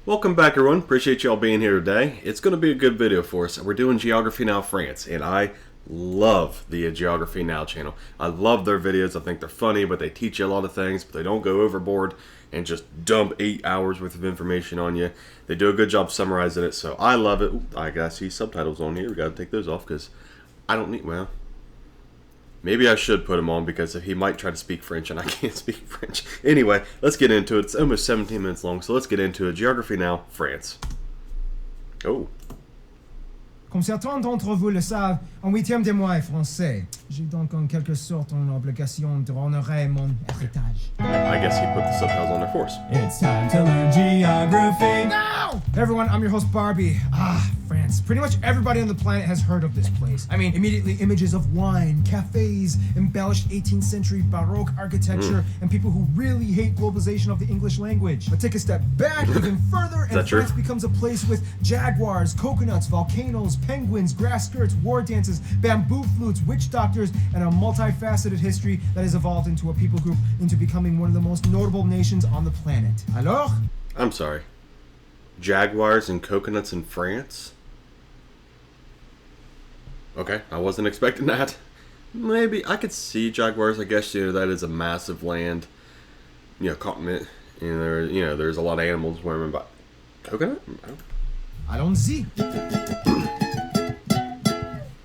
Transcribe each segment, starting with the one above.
Welcome back, everyone. Appreciate y'all being here today. It's going to be a good video for us. We're doing Geography Now France, and I love the Geography Now channel. I love their videos. I think they're funny, but they teach you a lot of things, but they don't go overboard and just dump 8 hours worth of information on you. They do a good job summarizing it, so I love it. Ooh, I gotta see subtitles on here. We gotta take those off because I don't need, well, maybe I should put him on because he might try to speak French and I can't speak French. Anyway, let's get into it. It's almost 17 minutes long, so let's get into it. Geography Now, France. Oh. Comme certains d'entre vous le savent, en 8e des mois est français. J'ai donc en quelque sorte une obligation de honorer mon héritage. I guess he put the subtitles on there for us. It's time to learn geography now! Hey everyone, I'm your host Barbie. France. Pretty much everybody on the planet has heard of this place. I mean, immediately images of wine, cafes, embellished 18th century Baroque architecture, and people who really hate globalization of the English language. But take a step back even further, and France becomes a place with jaguars, coconuts, volcanoes, penguins, grass skirts, war dances, bamboo flutes, witch doctors, and a multifaceted history that has evolved into a people group into becoming one of the most notable nations on the planet. Alors? I'm sorry. Jaguars and coconuts in France? Okay, I wasn't expecting that. Maybe I could see jaguars. I guess that is a massive land, continent. There's a lot of animals. Where I'm about coconut. Allons-y.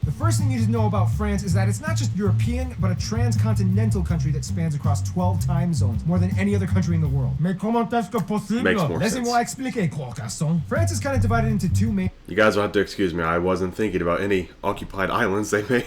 The first thing you need to know about France is that it's not just European, but a transcontinental country that spans across 12 time zones, more than any other country in the world. Mais comment est-ce que possible? Makes more sense. Laissez-moi expliquer, gros garçon. France is kind of divided into two main... You guys will have to excuse me. I wasn't thinking about any occupied islands they may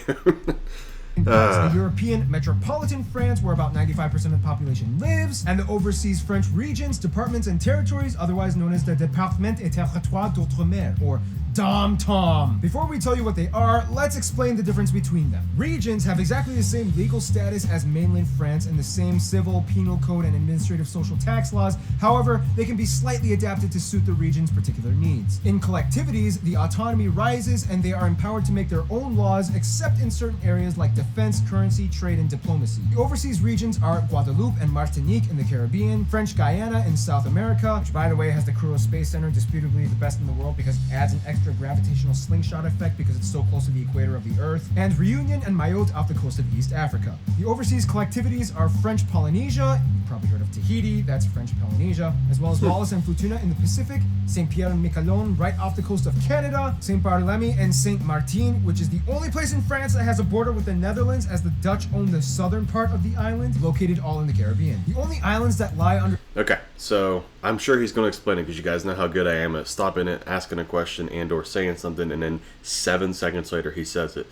the European metropolitan France, where about 95% of the population lives, and the overseas French regions, departments, and territories, otherwise known as the Département et Territoire d'Outre-mer, or DOM-TOM. Before we tell you what they are, let's explain the difference between them. Regions have exactly the same legal status as mainland France and the same civil, penal code, and administrative social tax laws. However, they can be slightly adapted to suit the region's particular needs. In collectivities, the autonomy rises and they are empowered to make their own laws, except in certain areas like defense, currency, trade, and diplomacy. The overseas regions are Guadeloupe and Martinique in the Caribbean, French Guiana in South America, which by the way has the Kourou Space Center, disputably the best in the world because it adds an extra gravitational slingshot effect because it's so close to the equator of the Earth, and Reunion and Mayotte off the coast of East Africa. The overseas collectivities are French Polynesia, you've probably heard of Tahiti, that's French Polynesia, as well as Wallis and Futuna in the Pacific, Saint Pierre and Miquelon right off the coast of Canada, Saint Barthélemy and Saint Martin, which is the only place in France that has a border with the Netherlands, as the Dutch own the southern part of the island, located all in the Caribbean. The only islands that lie under... Okay, so I'm sure he's going to explain it because you guys know how good I am at stopping it, asking a question, and or saying something, and then 7 seconds later he says it.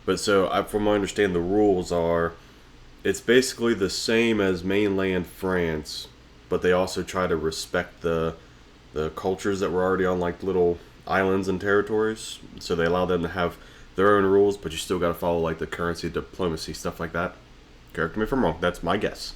But so, from what I understand, the rules are, it's basically the same as mainland France, but they also try to respect the cultures that were already on like little islands and territories. So they allow them to have their own rules, but you still got to follow like the currency, diplomacy, stuff like that. Correct me if I'm wrong. That's my guess.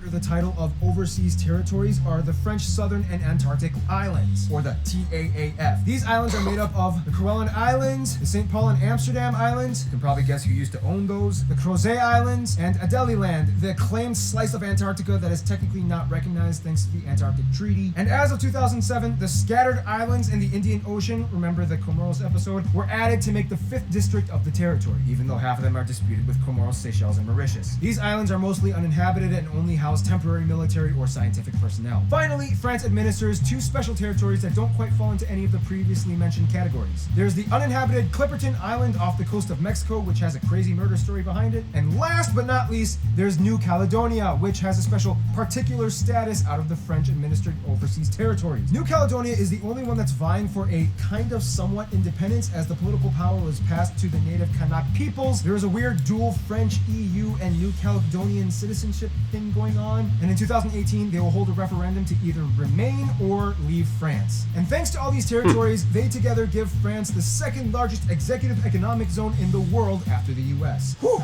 The title of overseas territories are the French Southern and Antarctic Islands, or the TAAF. These islands are made up of the Kerguelen Islands, the St. Paul and Amsterdam Islands, you can probably guess who used to own those, the Crozet Islands, and Adelie Land, the claimed slice of Antarctica that is technically not recognized thanks to the Antarctic Treaty. And as of 2007, the scattered islands in the Indian Ocean, remember the Comoros episode, were added to make the 5th district of the territory, even though half of them are disputed with Comoros, Seychelles, and Mauritius. These islands are mostly uninhabited and only house temporary military or scientific personnel. Finally, France administers 2 special territories that don't quite fall into any of the previously mentioned categories. There's the uninhabited Clipperton Island off the coast of Mexico, which has a crazy murder story behind it. And last but not least, there's New Caledonia, which has a special particular status out of the French-administered overseas territories. New Caledonia is the only one that's vying for a kind of somewhat independence, as the political power was passed to the native Kanak peoples. There is a weird dual French, EU, and New Caledonian citizenship thing going on. And in 2018, they will hold a referendum to either remain or leave France. And thanks to all these territories, they together give France the 2nd largest executive economic zone in the world after the US. Whew.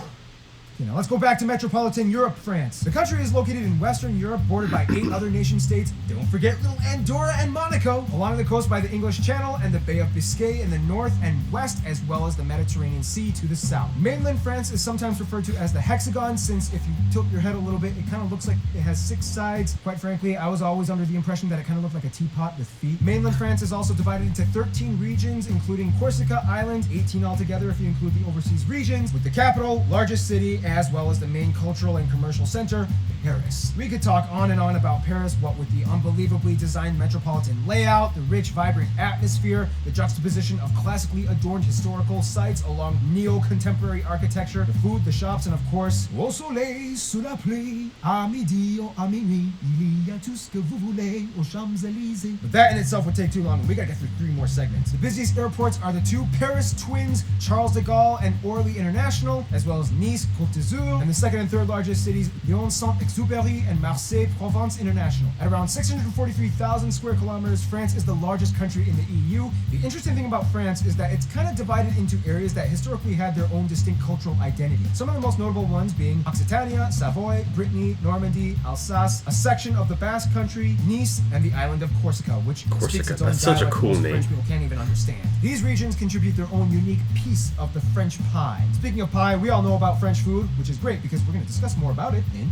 Okay, now let's go back to metropolitan Europe, France. The country is located in Western Europe, bordered by 8 other nation states. Don't forget little Andorra and Monaco, along the coast by the English Channel and the Bay of Biscay in the north and west, as well as the Mediterranean Sea to the south. Mainland France is sometimes referred to as the hexagon, since if you tilt your head a little bit, it kind of looks like it has 6 sides. Quite frankly, I was always under the impression that it kind of looked like a teapot with feet. Mainland France is also divided into 13 regions, including Corsica Island, 18 altogether if you include the overseas regions, with the capital, largest city, as well as the main cultural and commercial center, Paris. We could talk on and on about Paris, what with the unbelievably designed metropolitan layout, the rich, vibrant atmosphere, the juxtaposition of classically adorned historical sites along neo-contemporary architecture, the food, the shops, and of course, au soleil, sous la pluie, à midi ou à minuit, il y a tout ce que vous voulez aux Champs-Élysées. But that in itself would take too long, and we gotta get through 3 more segments. The busiest airports are the 2 Paris twins, Charles de Gaulle and Orly International, as well as Nice, Côte d'Azur, and the second and third largest cities, Lyon, Saint-Exupéry, and Marseille, Provence International. At around 643,000 square kilometers, France is the largest country in the EU. The interesting thing about France is that it's kind of divided into areas that historically had their own distinct cultural identity. Some of the most notable ones being Occitania, Savoy, Brittany, Normandy, Alsace, a section of the Basque Country, Nice, and the island of Corsica, which speaks its own that's such a dialect cool most name. French people can't even understand. These regions contribute their own unique piece of the French pie. Speaking of pie, we all know about French food, which is great because we're going to discuss more about it in...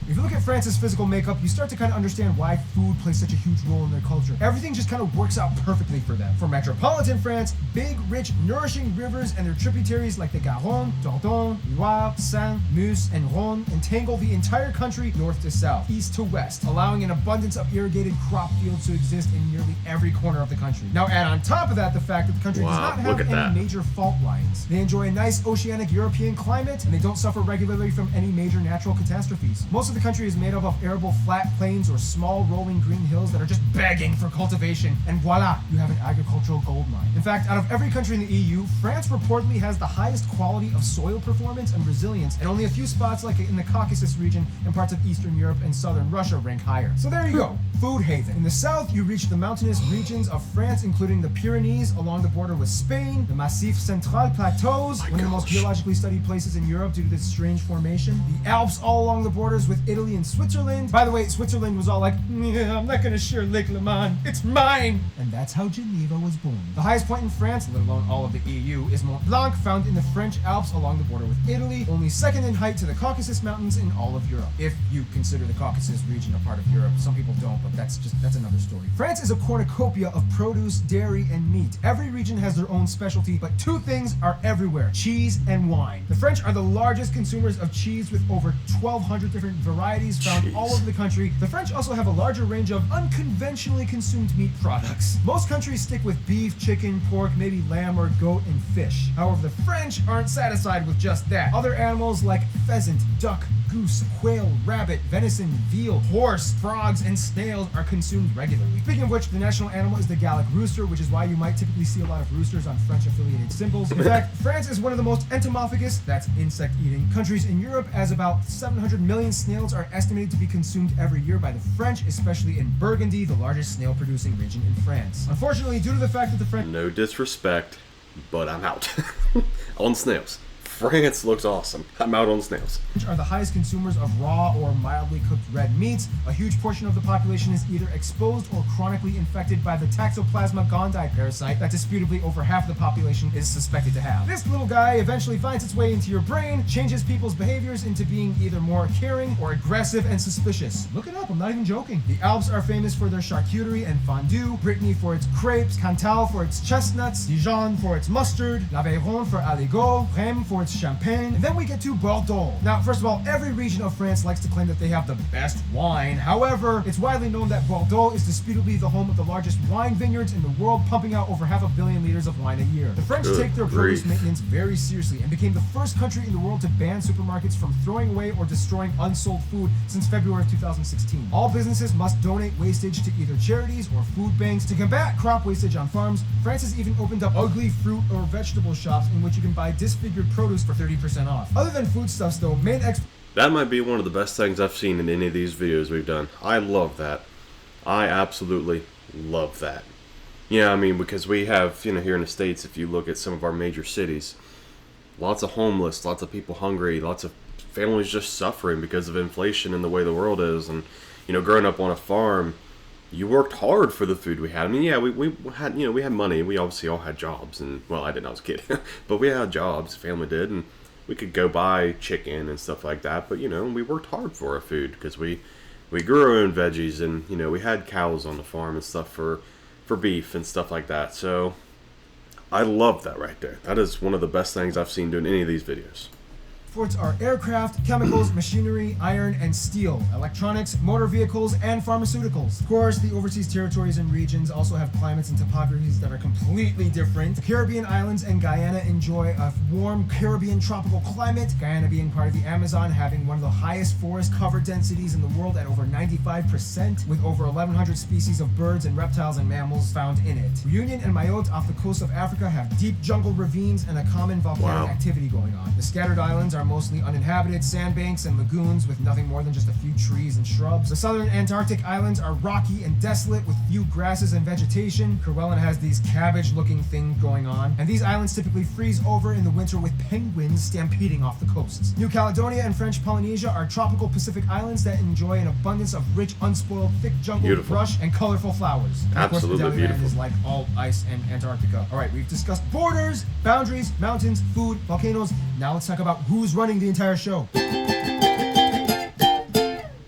If you look at France's physical makeup, you start to kind of understand why food plays such a huge role in their culture. Everything just kind of works out perfectly for them. For metropolitan France, big, rich, nourishing rivers and their tributaries like the Garonne, Dordogne, Loire, Seine, Meuse, and Rhône entangle the entire country north to south, east to west, allowing an abundance of irrigated crop fields to exist in nearly every corner of the country. Now add on top of that the fact that the country does not have any major fault lines. They enjoy a nice oceanic European climate, and they don't suffer regularly from any major natural catastrophes. Most of the country is made up of arable flat plains or small rolling green hills that are just begging for cultivation, and voila, you have an agricultural gold mine. In fact, out of every country in the EU, France reportedly has the highest quality of soil performance and resilience, and only a few spots like in the Caucasus region and parts of Eastern Europe and Southern Russia rank higher. So there you go, food haven. In the south, you reach the mountainous regions of France, including the Pyrenees along the border with Spain, the Massif Central Plateaus, one of the most geologically studied places in Europe due to this strange formation, the Alps all along the borders with Italy and Switzerland. By the way, Switzerland was all like, yeah, I'm not gonna share Lake Leman, it's mine! And that's how Geneva was born. The highest point in France, let alone all of the EU, is Mont Blanc, found in the French Alps along the border with Italy, only second in height to the Caucasus Mountains in all of Europe. If you consider the Caucasus region a part of Europe, some people don't, but that's another story. France is a cornucopia of produce, dairy, and meat. Every region has their own specialty, but 2 things are everywhere: cheese and wine. The French are the largest consumers of cheese with over 1,200 different varieties found all over the country. The French also have a larger range of unconventionally consumed meat products. Most countries stick with beef, chicken, pork, maybe lamb or goat, and fish. However, the French aren't satisfied with just that. Other animals like pheasant, duck, goose, quail, rabbit, venison, veal, horse, frogs, and snails are consumed regularly. Speaking of which, the national animal is the Gallic rooster, which is why you might typically see a lot of roosters on French-affiliated symbols. In fact, France is one of the most entomophagous, that's insect-eating, countries in Europe, as about 700 million snails are estimated to be consumed every year by the French, especially in Burgundy, the largest snail-producing region in France. Unfortunately, due to the fact that the French... No disrespect, but I'm out on snails. France looks awesome. I'm out on snails. Are the highest consumers of raw or mildly cooked red meats. A huge portion of the population is either exposed or chronically infected by the Toxoplasma gondii parasite that disputably over half the population is suspected to have. This little guy eventually finds its way into your brain, changes people's behaviors into being either more caring or aggressive and suspicious. Look it up, I'm not even joking. The Alps are famous for their charcuterie and fondue, Brittany for its crepes, Cantal for its chestnuts, Dijon for its mustard, l'Aveyron for aligot, Reims for its champagne, and then we get to Bordeaux. Now, first of all, every region of France likes to claim that they have the best wine. However, it's widely known that Bordeaux is disputably the home of the largest wine vineyards in the world, pumping out over 500 million liters of wine a year. The French take their produce maintenance very seriously and became the first country in the world to ban supermarkets from throwing away or destroying unsold food since February of 2016. All businesses must donate wastage to either charities or food banks. To combat crop wastage on farms, France has even opened up ugly fruit or vegetable shops in which you can buy disfigured produce for 30% off. Other than foodstuffs though, that might be one of the best things I've seen in any of these videos we've done. I love that. I absolutely love that. Yeah, I mean, because we have, here in the States, if you look at some of our major cities, lots of homeless, lots of people hungry, lots of families just suffering because of inflation and the way the world is. And, growing up on a farm, you worked hard for the food we had. I mean, yeah, we had, we had money. We obviously all had jobs. And, well, I didn't, I was a kid. But we had jobs, family did. And we could go buy chicken and stuff like that. But, we worked hard for our food because we grew our own veggies. And, we had cows on the farm and stuff for beef and stuff like that. So I love that right there. That is one of the best things I've seen doing any of these videos. Exports are aircraft, chemicals, machinery, iron, and steel, electronics, motor vehicles, and pharmaceuticals. Of course, the overseas territories and regions also have climates and topographies that are completely different. The Caribbean islands and Guyana enjoy a warm Caribbean tropical climate, Guyana being part of the Amazon, having one of the highest forest cover densities in the world at over 95%, with over 1,100 species of birds and reptiles and mammals found in it. Reunion and Mayotte off the coast of Africa have deep jungle ravines and a common volcanic activity going on. The scattered islands are mostly uninhabited sandbanks and lagoons with nothing more than just a few trees and shrubs. The southern Antarctic islands are rocky and desolate with few grasses and vegetation. Kerguelen has these cabbage-looking things going on, and these islands typically freeze over in the winter with penguins stampeding off the coasts. New Caledonia and French Polynesia are tropical Pacific islands that enjoy an abundance of rich, unspoiled, thick jungle brush and colorful flowers. And absolutely of course, the beautiful. is like all ice and Antarctica. All right, we've discussed borders, boundaries, mountains, food, volcanoes. Now let's talk about who's running the entire show.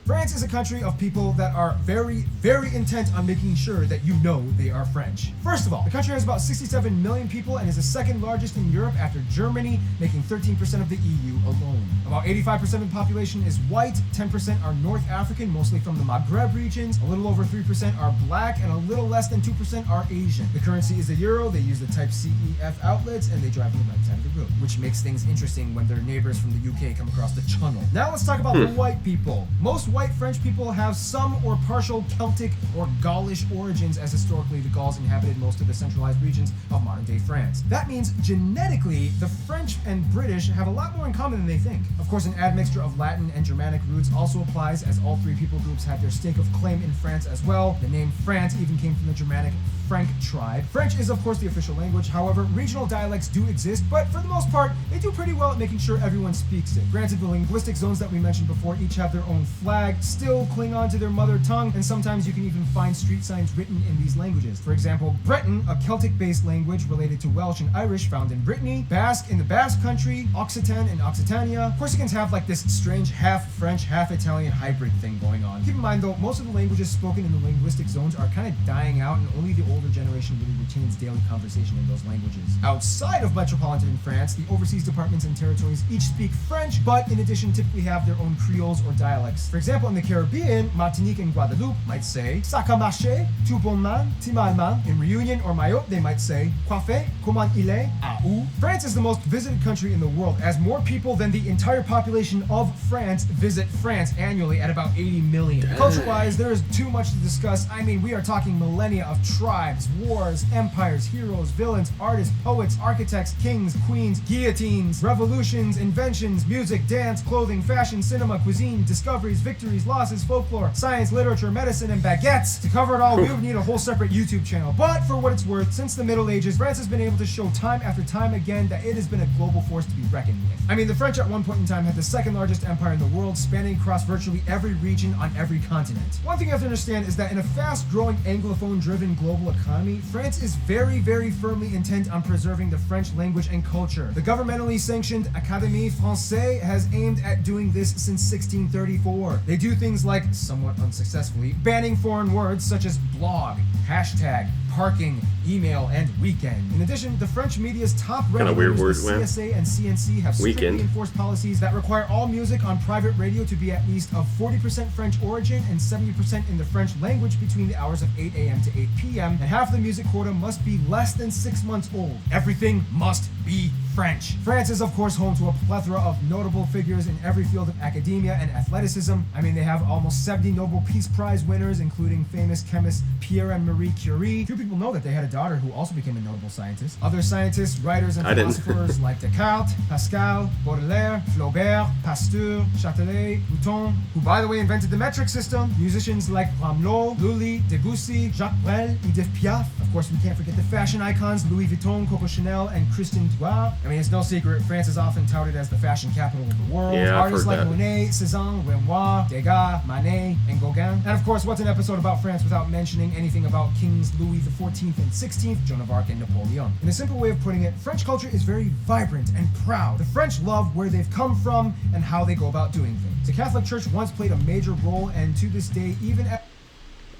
France is a country of people that are very, very intent on making sure that you know they are French. First of all, the country has about 67 million people and is the second largest in Europe after Germany, making 13% of the EU alone. About 85% of the population is white, 10% are North African, mostly from the Maghreb regions, a little over 3% are black, and a little less than 2% are Asian. The currency is the euro, they use the type CEF outlets, and they drive on the right side of the road, which makes things interesting when their neighbors from the UK come across the channel. Now let's talk about the white people. Most white French people have some or partial Celtic or Gaulish origins, as historically the Gauls inhabited most of the centralized regions of modern-day France. That means genetically, the French and British have a lot more in common than they think. Of course, an admixture of Latin and Germanic roots also applies, as all three people groups have their stake of claim in France as well. The name France even came from the Germanic Frank tribe. French is of course the official language, however, regional dialects do exist, but for the most part, they do pretty well at making sure everyone speaks it. Granted, the linguistic zones that we mentioned before each have their own flag, still cling on to their mother tongue, and sometimes you can even find street signs written in these languages. For example, Breton, a Celtic-based language related to Welsh and Irish found in Brittany, Basque in the Basque Country, Occitan in Occitania. Corsicans have like this strange half French, half Italian hybrid thing going on. Keep in mind though, most of the languages spoken in the linguistic zones are kind of dying out, and only the older generation really retains daily conversation in those languages. Outside of metropolitan France, the overseas departments and territories each speak French, but in addition typically have their own creoles or dialects. For example, in the Caribbean, Martinique and Guadeloupe might say "Ça a marché, tout bon man, ti mal man." In Reunion or Mayotte, they might say "Quoi fait, comment il est, à où." France is the most visited country in the world, as more people than the entire population of France visit France annually at about 80 million. Culture-wise, there is too much to discuss. I mean, we are talking millennia of tribes, wars, empires, heroes, villains, artists, poets, architects, kings, queens, guillotines, revolutions, inventions, music, dance, clothing, fashion, cinema, cuisine, discoveries, victories, losses, folklore, science, literature, medicine, and baguettes. To cover it all, we would need a whole separate YouTube channel. But for what it's worth, since the Middle Ages, France has been able to show time after time again that it has been a global force to be reckoned with. I mean, the French at one point in time had the second largest empire in the world, spanning across virtually every region on every continent. One thing you have to understand is that in a fast-growing Anglophone-driven global economy, France is very, very firmly intent on preserving the French language and culture. The governmentally sanctioned Académie Française has aimed at doing this since 1634. They do things like, somewhat unsuccessfully, banning foreign words such as blog, hashtag, parking, email, and weekend. In addition, the French media's top regulators, the CSA and CNC, have strictly enforced policies that require all music on private radio to be at least of 40% French origin and 70% in the French language between the hours of 8 a.m. to 8 p.m., and half the music quota must be less than 6 months old. Everything must be French. France is of course home to a plethora of notable figures in every field of academia and athleticism. I mean, they have almost 70 Nobel Peace Prize winners, including famous chemist Pierre and Marie Curie. Few people know that they had a daughter who also became a notable scientist. Other scientists, writers, and philosophers like Descartes, Pascal, Baudelaire, Flaubert, Pasteur, Châtelet, Bouton, who by the way invented the metric system. Musicians like Rameau, Lully, Debussy, Jacques Brel, Edith Piaf. Of course, we can't forget the fashion icons Louis Vuitton, Coco Chanel, and Christian Dior. I mean, it's no secret, France is often touted as the fashion capital of the world. Yeah, I've Artists heard like that. Monet, Cézanne, Renoir, Degas, Manet, and Gauguin. And of course, what's an episode about France without mentioning anything about Kings Louis XIV and XVI, Joan of Arc, and Napoleon? In a simple way of putting it, French culture is very vibrant and proud. The French love where they've come from and how they go about doing things. The Catholic Church once played a major role, and to this day, even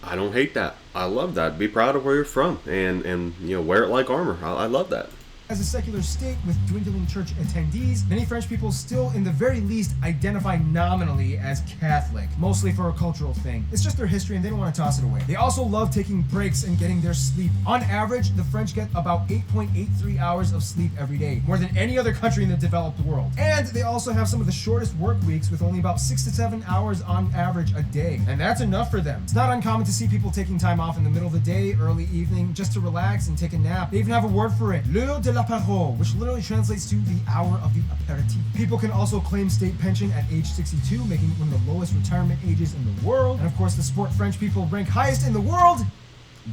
I don't hate that. I love that. Be proud of where you're from and you know, wear it like armor. I love that. as a secular state with dwindling church attendees, many French people still, in the very least, identify nominally as Catholic, mostly for a cultural thing. It's just their history and they don't want to toss it away. They also love taking breaks and getting their sleep. On average, the French get about 8.83 hours of sleep every day, more than any other country in the developed world. And they also have some of the shortest work weeks with only about 6 to 7 hours on average a day. And that's enough for them. It's not uncommon to see people taking time off in the middle of the day, early evening, just to relax and take a nap. They even have a word for it, l'heure de l'apéro, which literally translates to the hour of the aperitif. People can also claim state pension at age 62, making it one of the lowest retirement ages in the world. And of course, the sport French people rank highest in the world,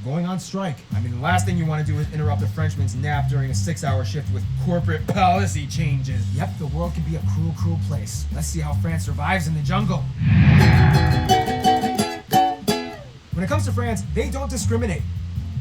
going on strike. I mean, the last thing you want to do is interrupt a Frenchman's nap during a 6-hour shift with corporate policy changes. Yep, the world can be a cruel, cruel place. Let's see how France survives in the jungle. When it comes to France, they don't discriminate.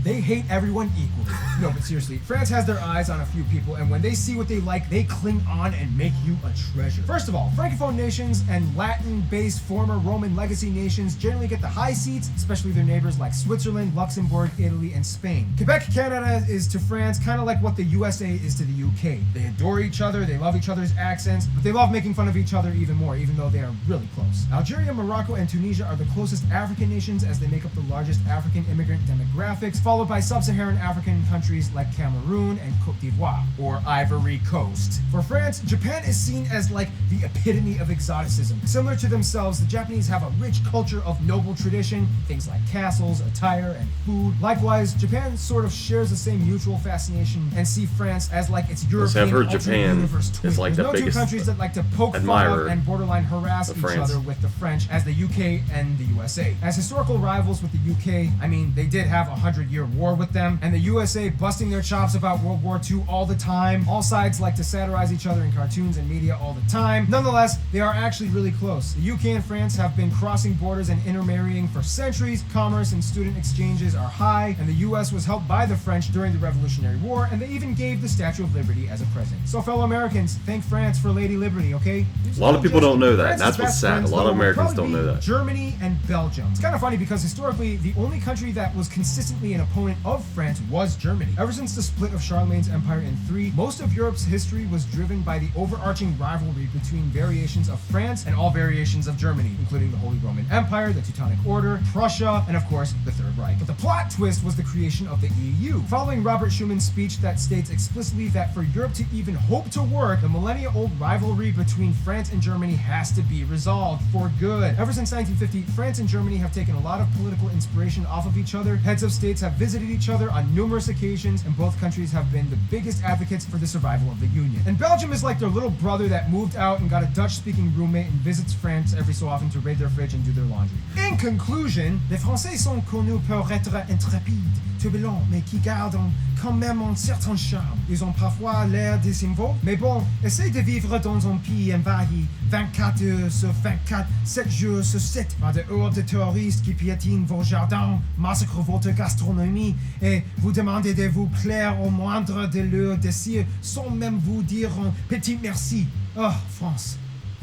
They hate everyone equally. No, but seriously, France has their eyes on a few people, and when they see what they like, they cling on and make you a treasure. First of all, Francophone nations and Latin-based former Roman legacy nations generally get the high seats, especially their neighbors like Switzerland, Luxembourg, Italy, and Spain. Quebec, Canada is to France kind of like what the USA is to the UK. They adore each other, they love each other's accents, but they love making fun of each other even more, even though they are really close. Algeria, Morocco, and Tunisia are the closest African nations as they make up the largest African immigrant demographics, followed by sub-Saharan African countries like Cameroon and Côte d'Ivoire, or Ivory Coast. For France, Japan is seen as like the epitome of exoticism. Similar to themselves, the Japanese have a rich culture of noble tradition, things like castles, attire, and food. Likewise, Japan sort of shares the same mutual fascination and see France as like its European I've heard alternate Japan universe twin. is like There's the no two biggest countries that like to poke fun admirer of and borderline harass of each France. other with the French as the UK and the USA. As historical rivals with the UK, I mean, they did have a 100-year war with them, and the USA busting their chops about World War II all the time. All sides like to satirize each other in cartoons and media all the time. Nonetheless, they are actually really close. The UK and France have been crossing borders and intermarrying for centuries. Commerce and student exchanges are high, and the US was helped by the French during the Revolutionary War, and they even gave the Statue of Liberty as a present. So fellow Americans, thank France for Lady Liberty, okay? A lot of people don't know that. France's That's what's best sad. A friends, lot of though, would Americans probably don't know be that. Germany and Belgium. It's kind of funny because historically, the only country that was consistently an opponent of France was Germany. Ever since the split of Charlemagne's empire in 3, most of Europe's history was driven by the overarching rivalry between variations of France and all variations of Germany, including the Holy Roman Empire, the Teutonic Order, Prussia, and of course, the Third Reich. But the plot twist was the creation of the EU. Following Robert Schumann's speech that states explicitly that for Europe to even hope to work, the millennia-old rivalry between France and Germany has to be resolved for good. Ever since 1950, France and Germany have taken a lot of political inspiration off of each other. Heads of states have visited each other on numerous occasions, and both countries have been the biggest advocates for the survival of the Union. And Belgium is like their little brother that moved out and got a Dutch-speaking roommate and visits France every so often to raid their fridge and do their laundry. In conclusion, les Français sont connus pour être intrépides, turbulents, mais qui gardent quand même un certain charme. Ils ont parfois l'air désinvolts, mais bon, essayez de vivre dans un pays envahi 24 heures sur 24, 7 jours sur 7, par des hordes de terroristes qui piétinent vos jardins, massacrent votre gastronomie et vous demandez de vous plaire au moindre de leurs désirs sans même vous dire un petit merci. Oh, France,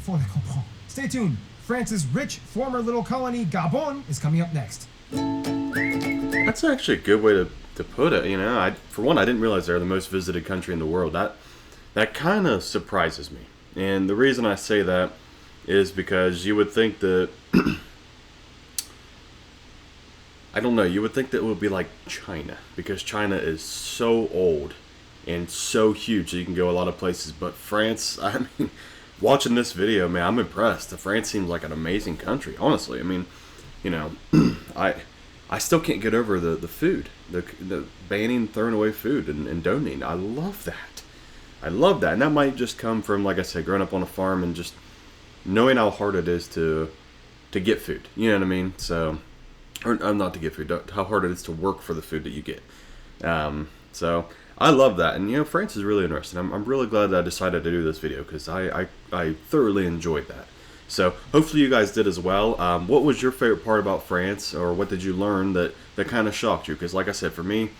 faut le comprendre. Stay tuned. France's rich former little colony, Gabon, is coming up next. That's actually a good way to put it. You know, for one, I didn't realize they're the most visited country in the world. That kind of surprises me. And the reason I say that is because you would think that I don't know, you would think that it would be like China, because China is so old and so huge that you can go a lot of places. But France, I mean, watching this video, man, I'm impressed. France seems like an amazing country, honestly. I mean, you know, I still can't get over the food, the banning, throwing away food and donating. I love that. I love that. And that might just come from, like I said, growing up on a farm and just knowing how hard it is to get food. You know what I mean? So, or not to get food, how hard it is to work for the food that you get. So I love that, and you know, France is really interesting. I'm really glad that I decided to do this video because I thoroughly enjoyed that. So hopefully you guys did as well. What was your favorite part about France, or what did you learn that kind of shocked you? Because like I said, for me,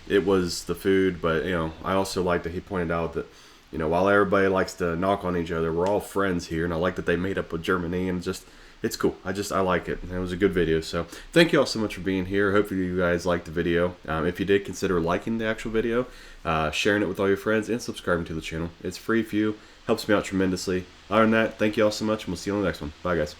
it was the food, but you know, I also like that he pointed out that, you know, while everybody likes to knock on each other, we're all friends here, and I like that they made up with Germany, and just it's cool. I like it. And it was a good video. So thank you all so much for being here. Hopefully you guys liked the video. If you did, consider liking the actual video, sharing it with all your friends, and subscribing to the channel. It's free for you. Helps me out tremendously. Other than that, thank you all so much, and we'll see you on the next one. Bye, guys.